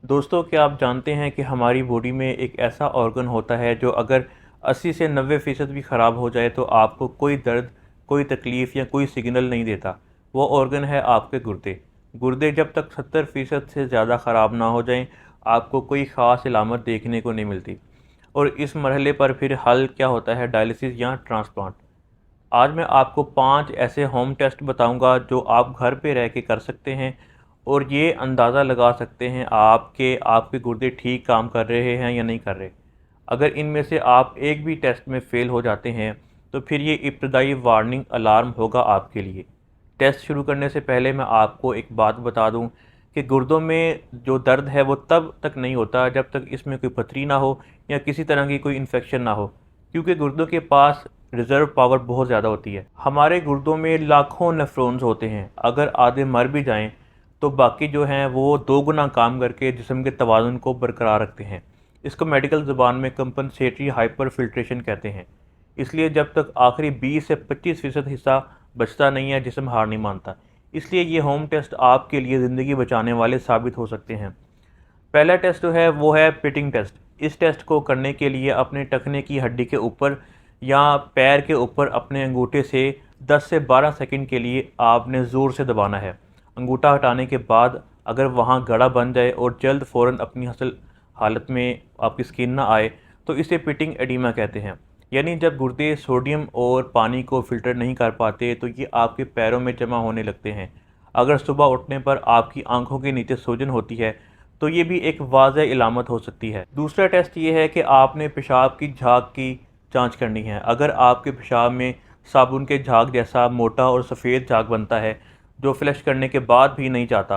दोस्तों, क्या आप जानते हैं कि हमारी बॉडी में एक ऐसा ऑर्गन होता है जो अगर 80 से 90% भी ख़राब हो जाए तो आपको कोई दर्द, कोई तकलीफ़ या कोई सिग्नल नहीं देता। वो ऑर्गन है आपके गुर्दे। गुर्दे जब तक 70% से ज़्यादा ख़राब ना हो जाएं, आपको कोई ख़ास अलामत देखने को नहीं मिलती। और इस मरहले पर फिर हल क्या होता है? डायलिसिस या ट्रांसप्लांट। आज मैं आपको 5 ऐसे होम टेस्ट बताऊंगा जो आप घर पे रह के कर सकते हैं और ये अंदाज़ा लगा सकते हैं आपके आपके गुर्दे ठीक काम कर रहे हैं या नहीं कर रहे। अगर इनमें से आप एक भी टेस्ट में फ़ेल हो जाते हैं तो फिर ये इब्तदाई वार्निंग अलार्म होगा आपके लिए। टेस्ट शुरू करने से पहले मैं आपको एक बात बता दूं कि गुर्दों में जो दर्द है वो तब तक नहीं होता जब तक इसमें कोई पथरी ना हो या किसी तरह की कोई इन्फेक्शन ना हो, क्योंकि गुर्दों के पास रिज़र्व पावर बहुत ज़्यादा होती है। हमारे गुर्दों में लाखों नेफ्रॉन्स होते हैं। अगर आधे मर भी जाएं तो बाकी जो हैं वो दो गुना काम करके जिस्म के तवाज़ुन को बरकरार रखते हैं। इसको मेडिकल ज़ुबान में कंपनसेटरी हाइपर फिल्ट्रेशन कहते हैं। इसलिए जब तक आखिरी 20 से 25% हिस्सा बचता नहीं है, जिस्म हार नहीं मानता। इसलिए ये होम टेस्ट आपके लिए ज़िंदगी बचाने वाले साबित हो सकते हैं। पहला टेस्ट जो है वो है पिटिंग टेस्ट। इस टेस्ट को करने के लिए अपने टखने की हड्डी के ऊपर या पैर के ऊपर अपने अंगूठे से 10 से 12 सेकंड के लिए आपने ज़ोर से दबाना है। अंगूठा हटाने के बाद अगर वहाँ गड़ा बन जाए और जल्द फ़ौरन अपनी असल हालत में आपकी स्किन ना आए तो इसे पिटिंग एडिमा कहते हैं। यानी जब गुर्दे सोडियम और पानी को फ़िल्टर नहीं कर पाते तो ये आपके पैरों में जमा होने लगते हैं। अगर सुबह उठने पर आपकी आंखों के नीचे सूजन होती है तो ये भी एक वाज़ह इलामत हो सकती है। दूसरा टेस्ट ये है कि आपने पेशाब की झाग की जांच करनी है। अगर आपके पेशाब में साबुन के झाग जैसा मोटा और सफ़ेद झाग बनता है जो फ्लश करने के बाद भी नहीं जाता,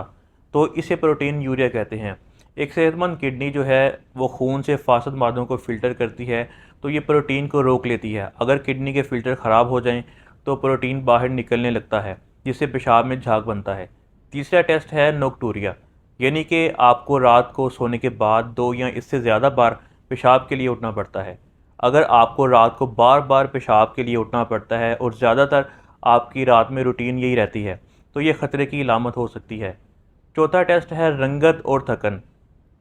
तो इसे प्रोटीन यूरिया कहते हैं। एक सेहतमंद किडनी जो है वो खून से फासद मादों को फ़िल्टर करती है, तो ये प्रोटीन को रोक लेती है। अगर किडनी के फ़िल्टर ख़राब हो जाएं तो प्रोटीन बाहर निकलने लगता है जिससे पेशाब में झाग बनता है। तीसरा टेस्ट है नोक्टूरिया, यानी कि आपको रात को सोने के बाद 2 या इससे ज़्यादा बार पेशाब के लिए उठना पड़ता है। अगर आपको रात को बार बार पेशाब के लिए उठना पड़ता है और ज़्यादातर आपकी रात में रूटीन यही रहती है तो ये ख़तरे की इलामत हो सकती है। चौथा टेस्ट है रंगत और थकन।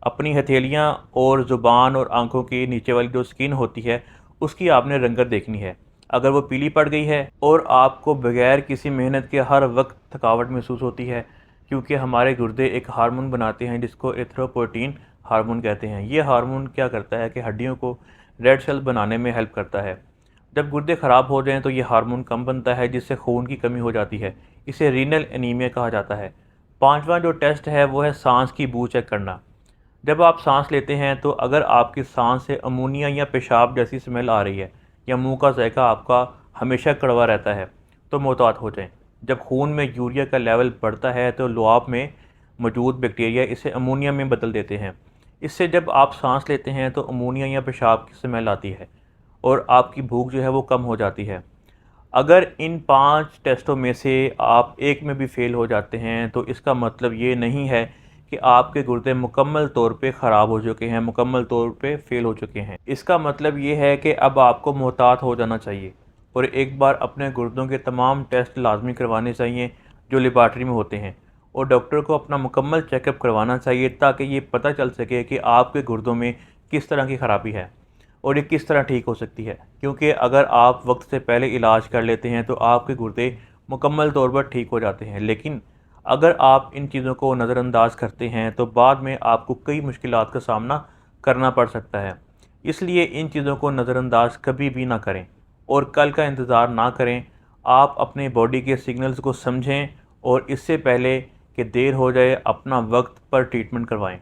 अपनी हथेलियाँ और ज़ुबान और आंखों के नीचे वाली जो स्किन होती है उसकी आपने रंगत देखनी है। अगर वो पीली पड़ गई है और आपको बगैर किसी मेहनत के हर वक्त थकावट महसूस होती है, क्योंकि हमारे गुर्दे एक हार्मोन बनाते हैं जिसको एरिथ्रोपोइटीन हार्मोन कहते हैं। ये हार्मोन क्या करता है कि हड्डियों को रेड सेल बनाने में हेल्प करता है। जब गुर्दे ख़राब हो जाएं तो ये हार्मोन कम बनता है जिससे खून की कमी हो जाती है। इसे रीनल एनीमिया कहा जाता है। पांचवा जो टेस्ट है वो है सांस की बू चेक करना। जब आप सांस लेते हैं तो अगर आपकी सांस से अमोनिया या पेशाब जैसी स्मेल आ रही है या मुंह का जायका आपका हमेशा कड़वा रहता है तो मोहतात हो जाएं। जब खून में यूरिया का लेवल बढ़ता है तो लुआब में मौजूद बैक्टीरिया इसे अमोनिया में बदल देते हैं। इससे जब आप सांस लेते हैं तो अमोनिया या पेशाब की स्मेल आती है और आपकी भूख जो है वो कम हो जाती है। अगर इन 5 टेस्टों में से आप एक में भी फ़ेल हो जाते हैं तो इसका मतलब ये नहीं है कि आपके गुर्दे मुकम्मल तौर पे ख़राब हो चुके हैं, मुकम्मल तौर पे फ़ेल हो चुके हैं। इसका मतलब ये है कि अब आपको मोहतात हो जाना चाहिए और एक बार अपने गुर्दों के तमाम टेस्ट लाजमी करवाने चाहिए जो लेबॉरेटरी में होते हैं, और डॉक्टर को अपना मुकम्मल चेकअप करवाना चाहिए ताकि ये पता चल सके कि आपके गुर्दों में किस तरह की ख़राबी है और ये किस तरह ठीक हो सकती है। क्योंकि अगर आप वक्त से पहले इलाज कर लेते हैं तो आपके गुर्दे मुकम्मल तौर पर ठीक हो जाते हैं, लेकिन अगर आप इन चीज़ों को नज़रअंदाज करते हैं तो बाद में आपको कई मुश्किलात का सामना करना पड़ सकता है। इसलिए इन चीज़ों को नज़रअंदाज कभी भी ना करें और कल का इंतज़ार ना करें। आप अपने बॉडी के सिग्नल्स को समझें और इससे पहले कि देर हो जाए अपना वक्त पर ट्रीटमेंट करवाएं।